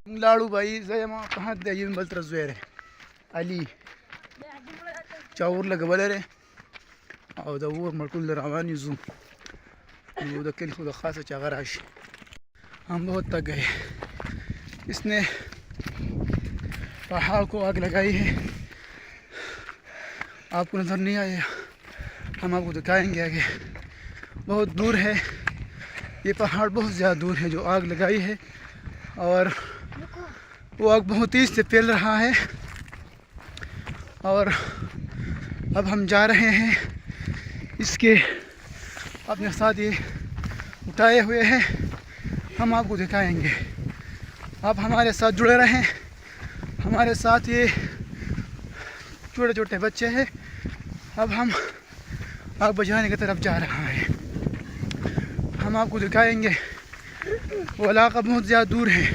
Lalu bayi saya mau pahat deh ini bal terzuere Ali चाउर लगा बले रे और दवूर मरकुल रवान यूज़ू वो दक्कल खुद खासा चागराश हम बहुत तक गए। इसने पहाड़ को आग लगाई है, आपको नज़र नहीं आया, हम आपको दिखाएंगे आगे। बहुत दूर है ये पहाड़, बहुत ज़्यादा दूर है जो आग लगाई है, और वो आग बहुत तेज़ से फैल रहा है। और अब हम जा रहे हैं, इसके अपने साथ ये उठाए हुए हैं, हम आपको दिखाएंगे। आप हमारे साथ जुड़े रहें, हमारे साथ ये छोटे छोटे बच्चे हैं। अब हम आग बुझाने की तरफ जा रहा है, हम आपको दिखाएंगे। वो इलाका बहुत ज़्यादा दूर है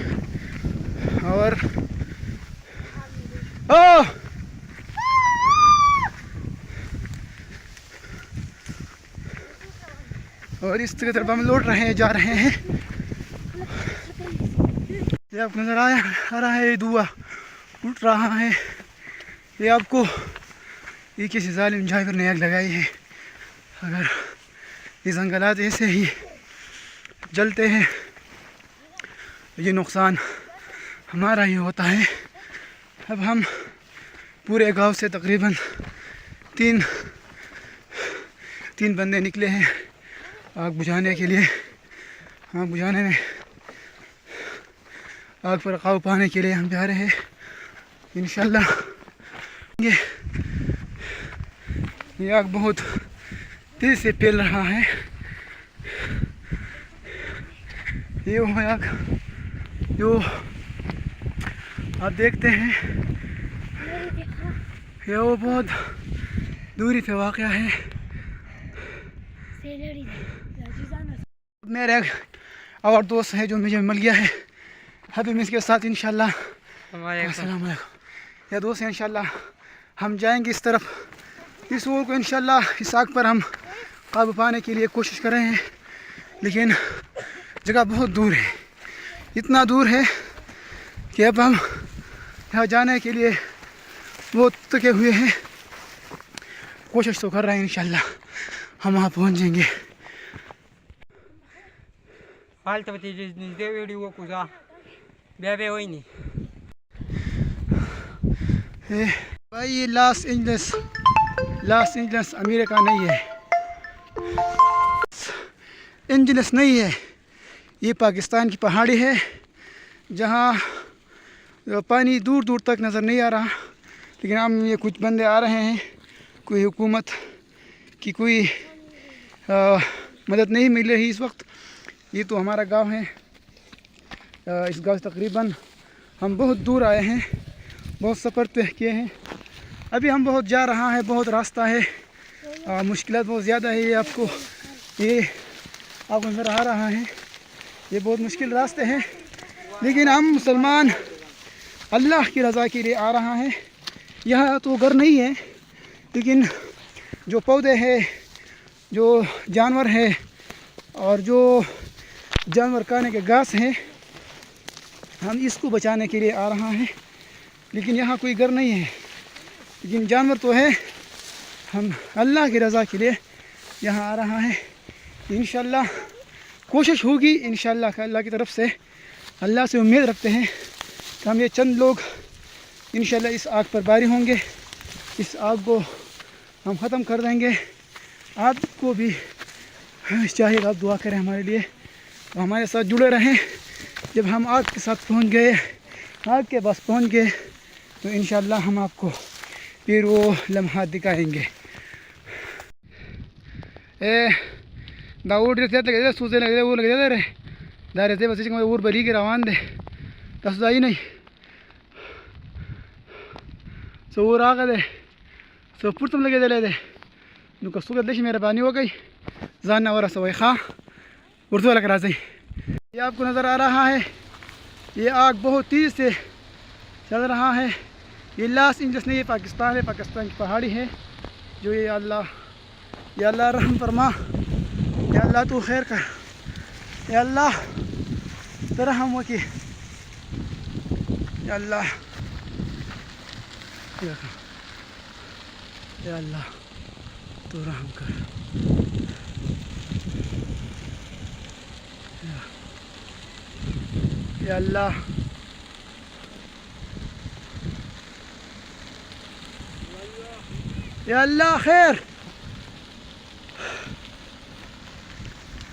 और इस तरफ हम लौट रहे हैं, जा रहे हैं। ये आपको नज़र आ रहा है, धुआं उठ रहा है। ये आपको ये किसी जालिम जाहिर ने आग लगाई है। अगर ये जंगलात ऐसे ही जलते हैं, ये नुकसान हमारा ही होता है। अब हम पूरे गांव से तकरीबन तीन बंदे निकले हैं आग बुझाने के लिए। आग बुझाने में, आग पर काबू पाने के लिए हम जा रहे हैं इंशाल्लाह। ये आग बहुत तेज़ से फैल रहा है। ये वो आग जो आप देखते हैं, ये वो बहुत दूरी पे वाक़या है। मेरे एक और दोस्त है जो मुझे मिल गया है, अभी मैं इसके साथ इंशाल्लाह अस्सलाम वालेकुम। ये दोस्त है, इंशाल्लाह हम जाएंगे इस तरफ, इस ओर को इंशाल्लाह। इस आग पर हम काबू पाने के लिए कोशिश कर रहे हैं, लेकिन जगह बहुत दूर है, इतना दूर है कि अब हम यहाँ जाने के लिए बहुत थके हुए हैं। कोशिश तो कर रहे हैं, इंशाल्लाह हम वहाँ पहुँच जाएंगे। भाई ये लॉस एंजल्स अमेरिका नहीं है, एंजल्स नहीं है, ये पाकिस्तान की पहाड़ी है जहाँ पानी दूर दूर तक नज़र नहीं आ रहा। लेकिन हम ये कुछ बंदे आ रहे हैं, कोई हुकूमत की कोई मदद नहीं मिल रही इस वक्त। ये तो हमारा गांव है, इस गांव से तकरीबन हम बहुत दूर आए हैं, बहुत सफ़र तय किए हैं। अभी हम बहुत जा रहा है, बहुत रास्ता है, मुश्किलात बहुत ज़्यादा है। ये आपको नज़र आ रहा है, ये बहुत मुश्किल रास्ते हैं, लेकिन हम मुसलमान अल्लाह की रज़ा के लिए आ रहा है। यहाँ तो घर नहीं है, लेकिन जो पौधे हैं, जो जानवर है, और जो जानवर खाने के घास हैं, हम इसको बचाने के लिए आ रहा है। लेकिन यहाँ कोई घर नहीं है, लेकिन जानवर तो है। हम अल्लाह की रज़ा के लिए यहाँ आ रहा है। इंशाल्लाह कोशिश होगी, इंशाल्लाह अल्लाह की तरफ से, अल्लाह से उम्मीद रखते हैं कि हम ये चंद लोग इंशाल्लाह इस आग पर बारी होंगे, इस आग को हम ख़त्म कर देंगे। आपको भी चाहिए आप दुआ करें हमारे लिए, तो हमारे साथ जुड़े रहें। जब हम आग के साथ पहुंच गए, आग के पास पहुंच गए, तो इंशाल्लाह हम आपको फिर वो लम्हा दिखाएंगे। दाऊद लगे सूजे लगे वो लगे रे दारे थे बस ऊर बरी के रवान दे तसदाई नहीं सो ऊर आ गए सो पुरतम लगे दे दे नुका सुगत लेश मेहरबानी हो गई जानना और सवई खा उर्दू वाला करा सही। ये आपको नज़र आ रहा है, ये आग बहुत तेज़ से चल रहा है। ये लॉस एंजल्स नहीं, ये पाकिस्तान है, पाकिस्तान की पहाड़ी है। जो ये अल्लाह रहम फरमा, या अल्लाह तू खैर कर, या अल्लाह तरह हम वकी या अल्लाह, या अल्लाह तो रहम कर। या अल्लाह, या अल्लाह खैर।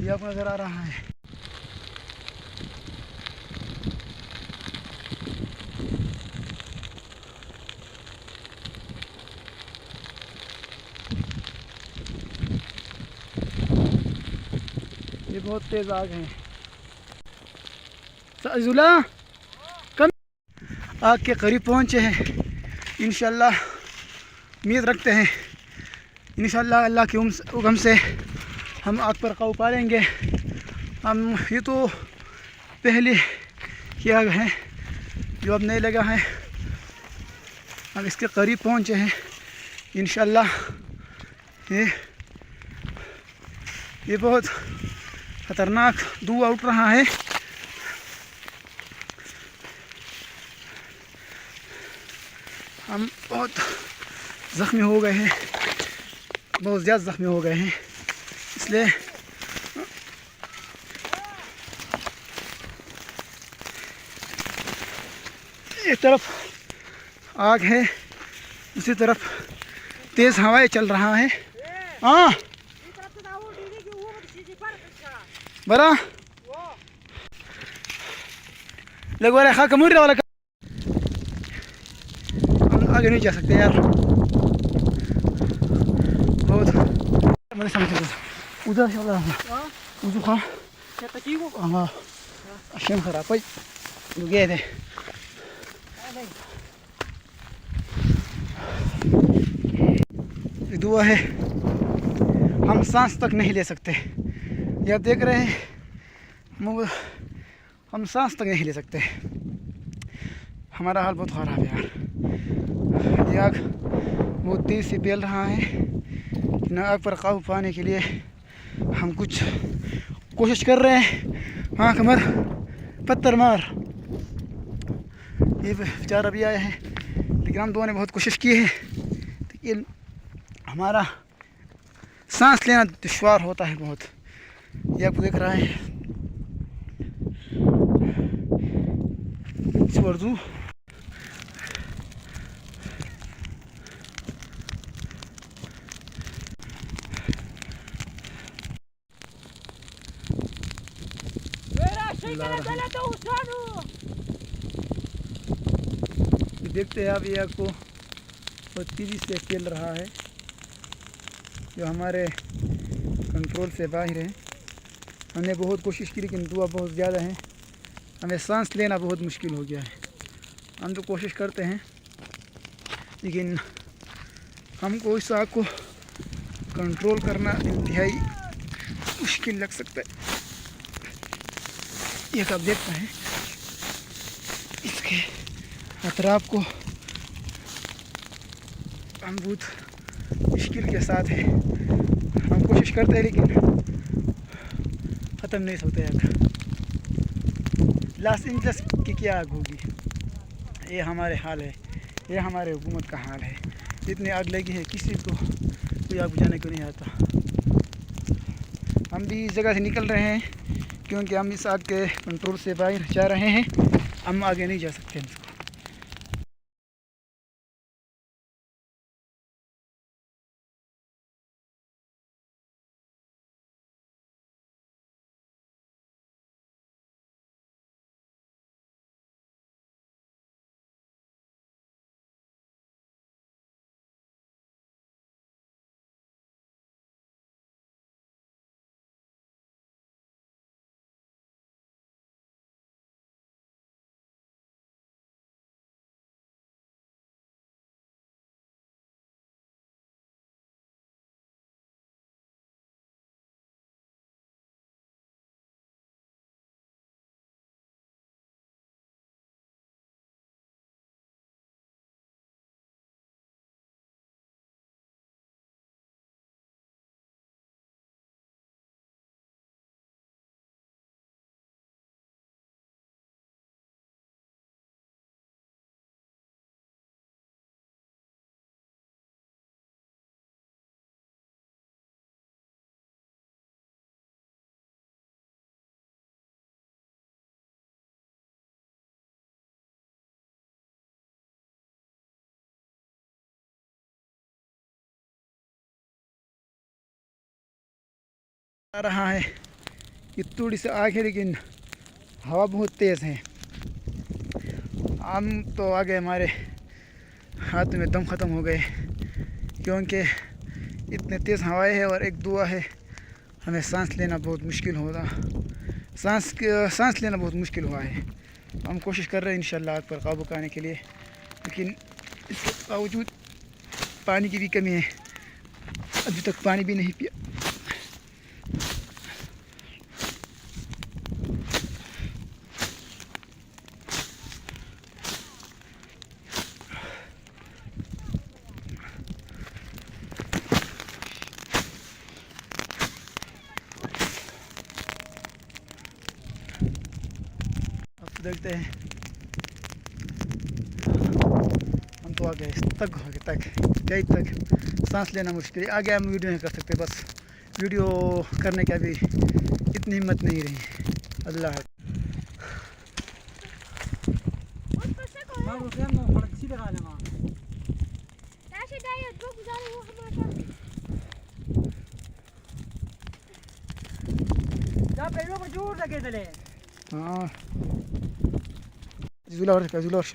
ये आपको नज़र आ रहा है। ये बहुत तेज़ आग है। सजुला कम आग के करीब पहुँचे हैं। इंशाल्लाह उम्मीद रखते हैं इंशाल्लाह अल्लाह के हुक्म से हम आग पर काबू पा लेंगे। हम ये तो पहले की आग है जो अब नहीं लगा है। हम इसके करीब पहुँचे हैं इंशाल्लाह। ये बहुत ख़तरनाक धुआं उठ रहा है। हम बहुत ज़ख्मी हो गए हैं, बहुत ज़्यादा ज़ख्मी हो गए हैं, इसलिए एक तरफ आग है, दूसरी तरफ तेज़ हवाएं चल रहा है। हाँ बरा लगवा रहा कमूरी वाला आगे नहीं जा सकते यार, बहुत मैंने समझ उधर से उधर खा हाँ अशम खराब भाई गए थे। दुआ है हम सांस तक नहीं ले सकते। ये आप देख रहे हैं हम सांस तक नहीं ले सकते। हमारा हाल बहुत ख़राब है यार। ये आग बहुत तेज़ से फैल रहा है। इन आग पर काबू पाने के लिए हम कुछ कोशिश कर रहे हैं। हाँ कमर पत्थर मार। ये बेचारा अभी आया है लेकिन हम दोनों ने बहुत कोशिश की है लेकिन हमारा सांस लेना दुश्वार होता है बहुत। ये आपको देख रहा है वर्जू देखते हैं आप ये आग को बहुत तेज़ी से फैल रहा है जो हमारे कंट्रोल से बाहर है। हमने बहुत कोशिश की लेकिन धुआं बहुत ज़्यादा है, हमें सांस लेना बहुत मुश्किल हो गया है। हम तो कोशिश करते हैं लेकिन हमको इस आग को कंट्रोल करना इंतहाई मुश्किल लग सकता है। ये सब देखते हैं इसके अतराफ को हम बहुत मुश्किल के साथ है। हम कोशिश करते हैं लेकिन ख़त्म नहीं होते आग। लॉस एंजल्स की क्या आग होगी। ये हमारे हाल है, ये हमारे हुकूमत का हाल है। इतनी आग लगी है किसी को कोई आग बुझाने को नहीं आता। हम भी इस जगह से निकल रहे हैं क्योंकि हम इस आग के कंट्रोल से बाहर जा रहे हैं। हम आगे नहीं जा सकते। आ रहा है, ये थोड़ी सी आग है लेकिन हवा बहुत तेज़ है। हम तो आ गए, हमारे हाथ में दम ख़त्म हो गए क्योंकि इतने तेज़ हवाएं है और एक दुआ है, हमें सांस लेना बहुत मुश्किल होगा। सांस लेना बहुत मुश्किल हुआ है। हम कोशिश कर रहे हैं इंशाल्लाह आग पर काबू पाने के लिए, लेकिन इसके बावजूद पानी की भी कमी है, अभी तक पानी भी नहीं पिया। अब देखते हैं, हम तो आ गए तक हो गए, तक सांस लेना मुश्किल है। आगे हम वीडियो नहीं कर सकते, बस वीडियो करने की अभी इतनी हिम्मत नहीं रही। अल्लाह हाँ जुला वर्ष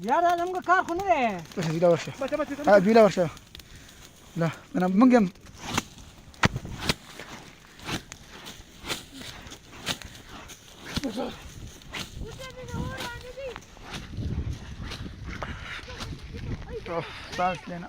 यार आज हमको कार खुल रहे हैं। तो जुला वर्ष हाँ जुला वर्ष ला मैं मंगम तो सांस लेना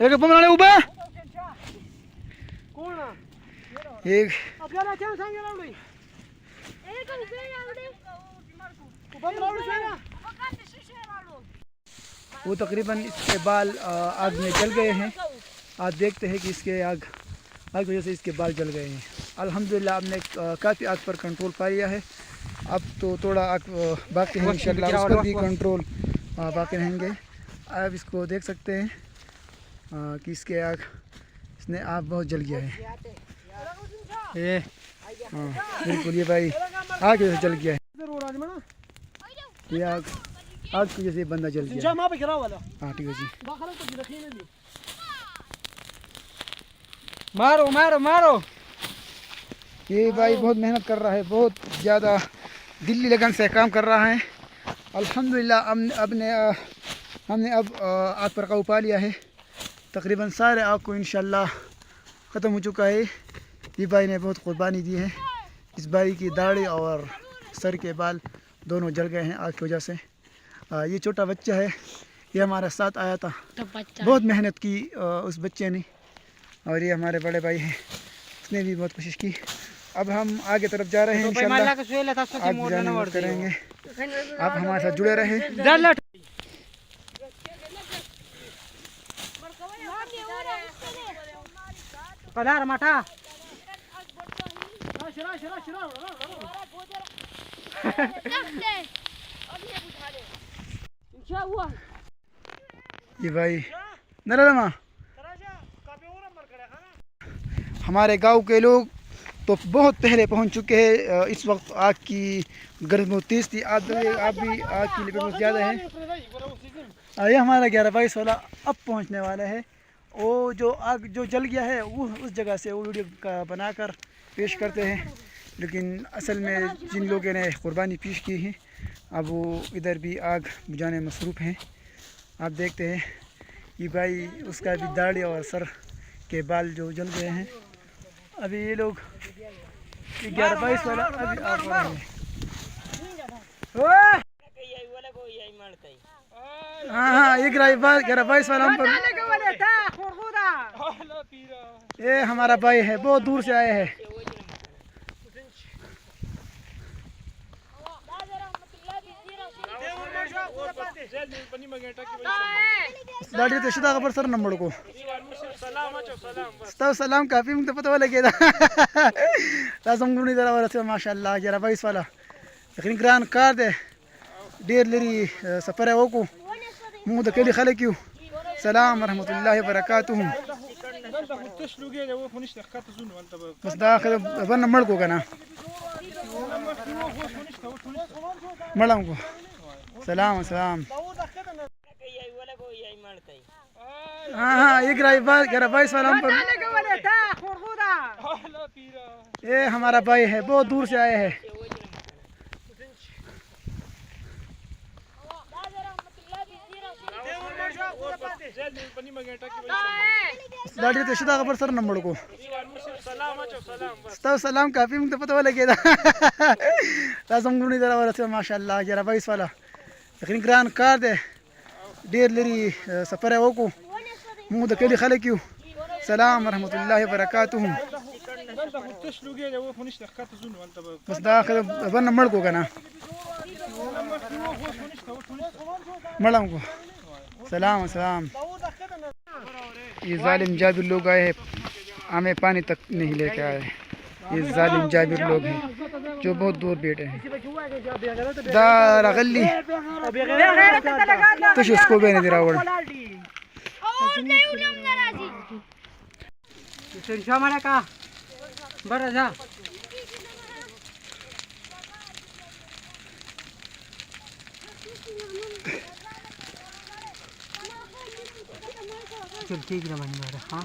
एक बमराने उबा एक वो तकरीबन इसके बाल आग में जल गए हैं। आप देखते हैं कि इसके आग की वजह से इसके बाल जल गए हैं। अल्हम्दुलिल्लाह हमने काफ़ी आग पर कंट्रोल पा लिया है। अब तो थोड़ा आग बाकी है, इंशाल्लाह उस पर भी कंट्रोल बाकी रहेंगे। आप इसको देख सकते हैं कि इसके इसने आग बहुत जल गया है। ये हाँ बिल्कुल, ये भाई आग की वजह से जल गया है। ये आग की वजह से बंदा जल गया। हाँ ठीक है जी, मारो मारो मारो। ये भाई बहुत मेहनत कर रहा है, बहुत ज़्यादा दिल्ली लगन से काम कर रहा है। अल्हम्दुलिल्लाह हमने अब आग पर काबू पा लिया है। तकरीबन सारे आग को इंशाल्लाह ख़त्म हो चुका है। ये भाई ने बहुत कुर्बानी दी है। इस भाई की दाढ़ी और सर के बाल दोनों जल गए हैं आग की वजह से। ये छोटा बच्चा है, ये हमारे साथ आया था, बहुत मेहनत की उस बच्चे ने। और ये हमारे बड़े भाई हैं, उसने भी बहुत कोशिश की। अब हम आगे तरफ जा रहे हैं, इंशाल्लाह आग जाने करेंगे। आप हमारे साथ जुड़े रहे। पधार माठा ये भाई नरमा हमारे गांव के लोग तो बहुत पहले पहुंच चुके हैं। इस वक्त आग की गर्मी बहुत तेज़ थी, आप भी आग की लिपट बहुत ज़्यादा है। ये हमारा 11-22 वाला अब पहुंचने वाला है। वो जो आग जो जल गया है वो उस जगह से वो वीडियो का बनाकर पेश करते हैं, लेकिन असल में जिन लोगों ने कुर्बानी पेश की है अब वो इधर भी आग बुझाने में मसरूफ़ हैं। आप देखते हैं कि भाई उसका भी दाढ़ी और सर के बाल जो जल गए हैं। अभी ये लोग 11-22 वाला अभी आग हो रहे हैं। हाँ 11-22 वाला हम पर ये हमारा भाई है, बहुत दूर से आए हैं। दाढ़ी तो शुदा खबर सर नंबर को तो सलाम काफी मुझे पता वाला क्या था लाजम गुनी जरा वाला से माशाल्लाह जरा 22 वाला लेकिन ग्रान कार दे डेर लरी सफर है वो को मुंह दकेली खले क्यों सलाम रहमतुल्लाहि व बरकातुहू बस दाखिल बन नंबर को कना मलम को सलाम सलाम हाँ हाँ ये ग्यारह 22 वाला हम पर ये हमारा भाई है बहुत दूर से आए हैं दाढ़ी तो शुदा खबर सर नंबर को तो सलाम काफी मुझे पता वाला क्या था लाजम गुनी जरा वाला से माशाल्लाह जरा 22 वाला लेकिन ग्रान कार दे डेर लरी सफर है वो को मुंह दकेली खले क्यों सलाम रहमतुल्लाहि व बरकातुहू बस दाखिल बन नंबर को कना मलम को सलाम सलाम ये जालिम जाबिर लोग आए हैं हमें पानी तक नहीं लेके आए ये जालिम जाबिर लोग हैं जो बहुत दूर बैठे हैं दारा गली तो उसको बेने दे रावड़ का बड़ा जा चल ठीक है बन रहा हां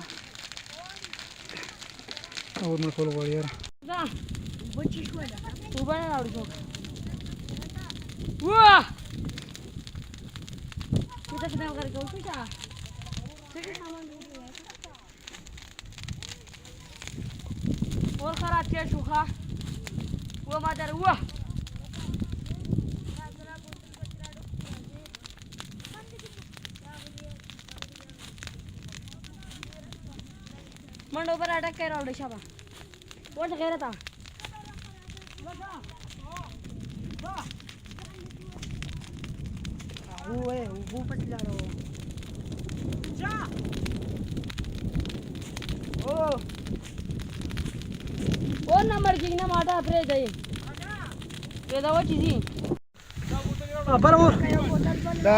और मैं खोल बोल यार दा बच्ची को ला वो बना और जो वाह तू तक ना करके उठ जा ठीक सामान और खराब क्या सुखा वो मादर वाह मंडो पर अटक कर रहा शाबा वो तो कह रहा था वो पतला रो जा ओ नंबर की ना माटा अपरे दे ये दवा चीजी पर वो दा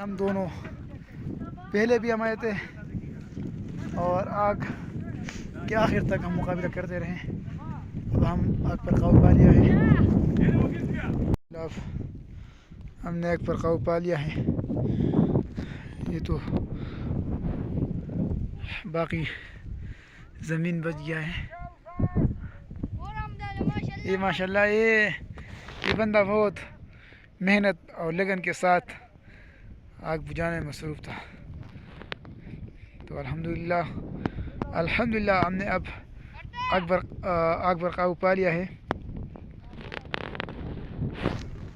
हम दोनों पहले भी हम आए थे और आग के आखिर तक हम मुकाबला करते रहे अब हम आग पर काबू पा लिया है हमने आग पर काबू पा लिया है ये तो बाकी ज़मीन बच गया है ये माशाल्लाह ये बंदा बहुत मेहनत और लगन के साथ आग बुझाने में मसरूफ़ था तो अल्हम्दुलिल्लाह हमने अब आग पर काबू पा लिया है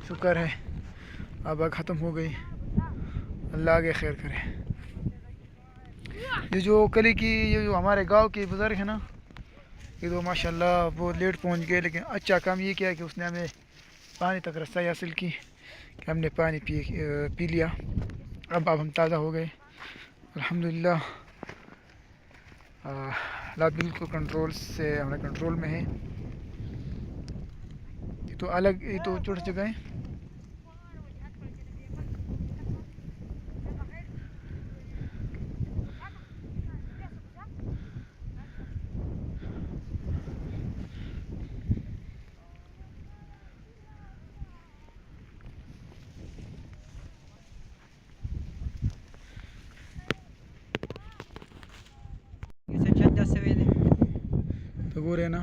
शुक्र है अब आग ख़त्म हो गई अल्लाह आगे खैर करे ये जो कल की ये जो हमारे गांव के बुज़ुर्ग है ना ये तो माशाल्लाह बहुत लेट पहुंच गए लेकिन अच्छा काम ये किया कि उसने हमें पानी तक रसाई हासिल की कि हमने पानी पी लिया अब हम ताज़ा हो गए अल्हम्दुलिल्लाह हालात बिल्कुल कंट्रोल से हमारे कंट्रोल में है ये तो अलग ये तो छोटी जगह है तो वो रहना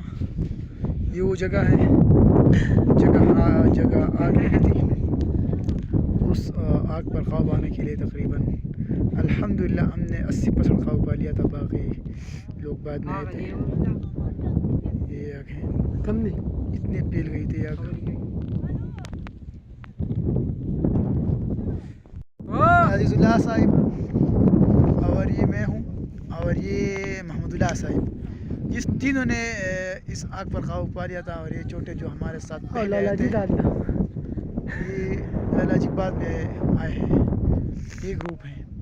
ये वो जगह है जगह आगे थी वो उस आग पर काबू पाने के लिए तकरीबन अल्हम्दुलिल्लाह हमने 80% काबू पा लिया था, बाकी लोग बाद में आए थे। ये आग है, कम नहीं इतने फैल गई थी आग। अजीजुल्लाह साहिब और ये मैं हूँ और ये महमूदुल्लाह साहिब, जिस तीनों ने इस आग पर काबू पा लिया था। और ये छोटे जो हमारे साथ पहले आए थे, ये लाला जी बाद में आए हैं, ये ग्रुप है।